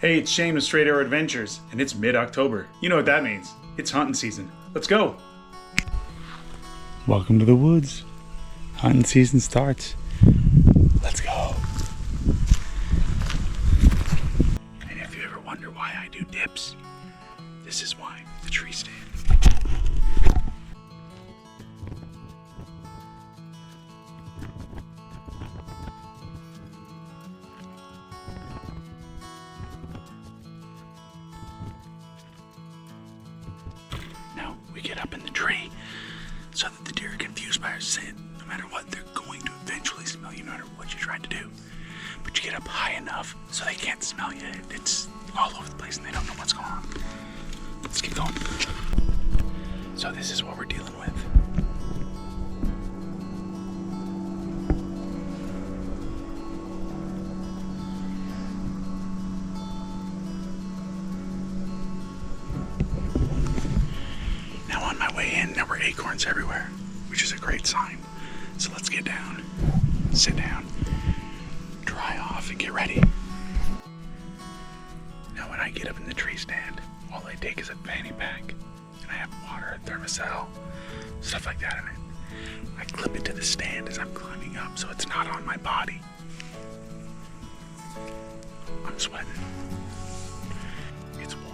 Hey, it's Shane with Straight Arrow Adventures, and it's mid-October. You know what that means. It's hunting season. Let's go! Welcome to the woods. Hunting season starts. Let's go. And if you ever wonder why I do dips, this is why. The tree stand. Now, we get up in the tree so that the deer are confused by our scent. No matter what, they're going to eventually smell you no matter what you try to do. But you get up high enough so they can't smell you. It's all over the place and they don't know what's going on. Let's keep going. So this is what we're dealing with. Now on my way in, there were acorns everywhere, which is a great sign. So let's get down, sit down, dry off, and get ready. Now when I get up in the tree stand, all I take is a fanny pack, and I have water, a thermosol, stuff like that in it. I clip it to the stand as I'm climbing up so it's not on my body. I'm sweating. It's warm.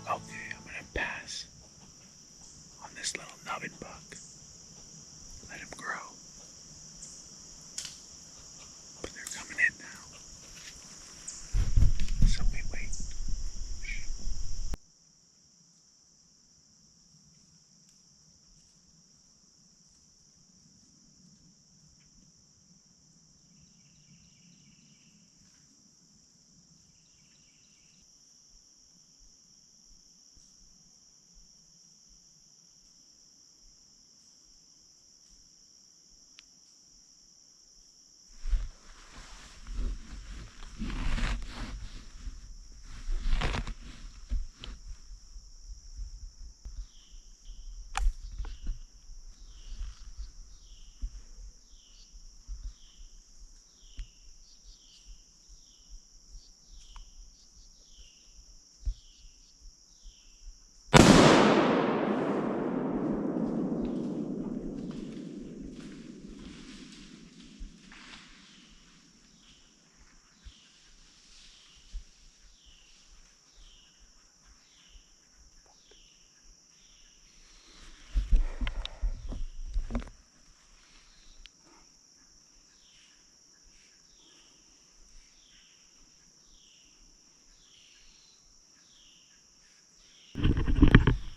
Okay, I'm gonna pass on this little nubbin buck. Let him grow. But they're coming in now. So we wait.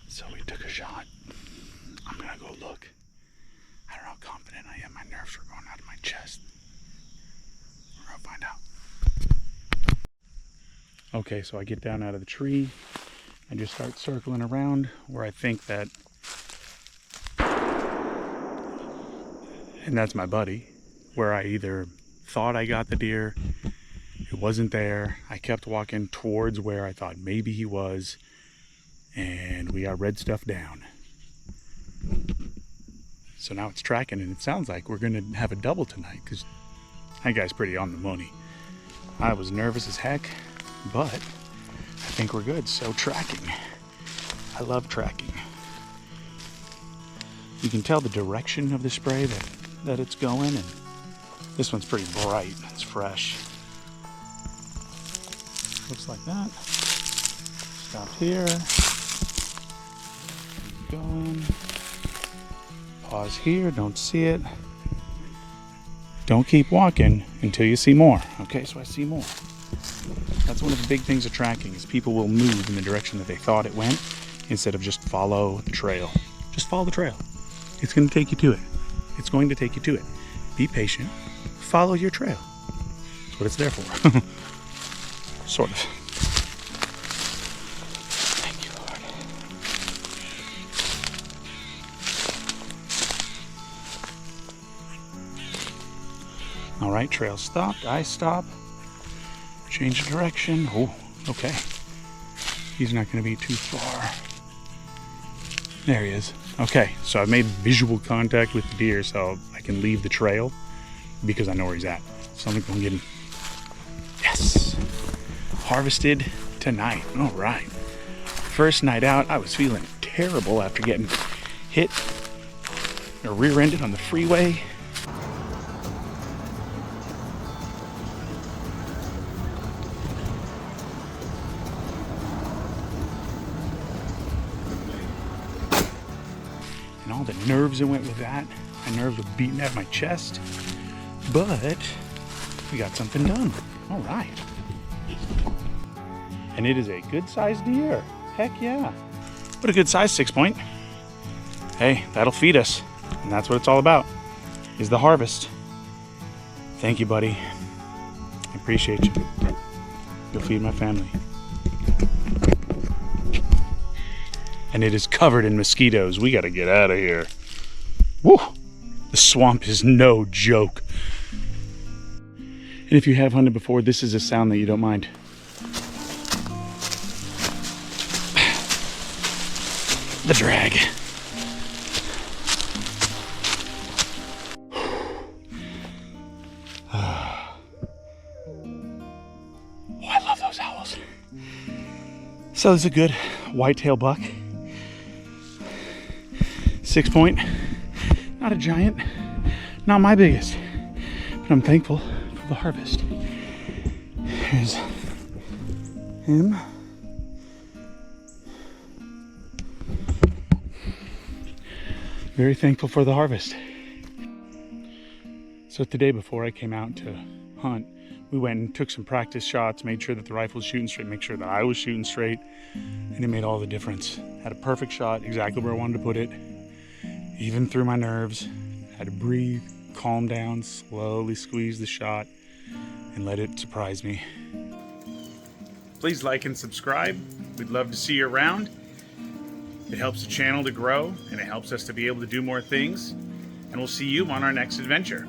So we took a shot. I'm gonna go look. I don't know how confident I am. My nerves are going out of my chest. We're gonna find out. Okay, so I get down out of the tree. I just start circling around where I think that, and that's my buddy, where I either thought I got the deer, it wasn't there. I kept walking towards where I thought maybe he was. And we got red stuff down. So now it's tracking, and it sounds like we're gonna have a double tonight because that guy's pretty on the money. I was nervous as heck, but I think we're good. So tracking. I love tracking. You can tell the direction of the spray that it's going, and this one's pretty bright. It's fresh. Looks like that. Stop here. Going. Pause here, don't see it. Don't keep walking until you see more. Okay, so I see more. That's one of the big things of tracking is people will move in the direction that they thought it went instead of just follow the trail. Just follow the trail. It's going to take you to it. It's going to take you to it. Be patient. Follow your trail. That's what it's there for. Sort of. All right, trail stopped. I stop. Change of direction. Oh, okay. He's not going to be too far. There he is. Okay, so I've made visual contact with the deer so I can leave the trail because I know where he's at. So I'm going to go get him. Yes! Harvested tonight. All right. First night out, I was feeling terrible after getting hit or rear-ended on the freeway. And all the nerves that went with that. My nerves were beating at my chest. But we got something done. All right. And it is a good-sized deer. Heck yeah. What a good size 6-point. Hey, that'll feed us. And that's what it's all about, is the harvest. Thank you, buddy. I appreciate you. You'll feed my family. And it is covered in mosquitoes. We gotta get out of here. Woo! The swamp is no joke. And if you have hunted before, this is a sound that you don't mind. The drag. Oh, I love those owls. So this is a good whitetail buck. 6-point. Not a giant. Not my biggest. But I'm thankful for the harvest. Here's him. Very thankful for the harvest. So today, before I came out to hunt, we went and took some practice shots, made sure that the rifle was shooting straight, make sure that I was shooting straight, and it made all the difference. Had a perfect shot, exactly where I wanted to put it, even through my nerves. Had to breathe, calm down, slowly squeeze the shot, and let it surprise me. Please like and subscribe. We'd love to see you around. It helps the channel to grow, and it helps us to be able to do more things. And we'll see you on our next adventure.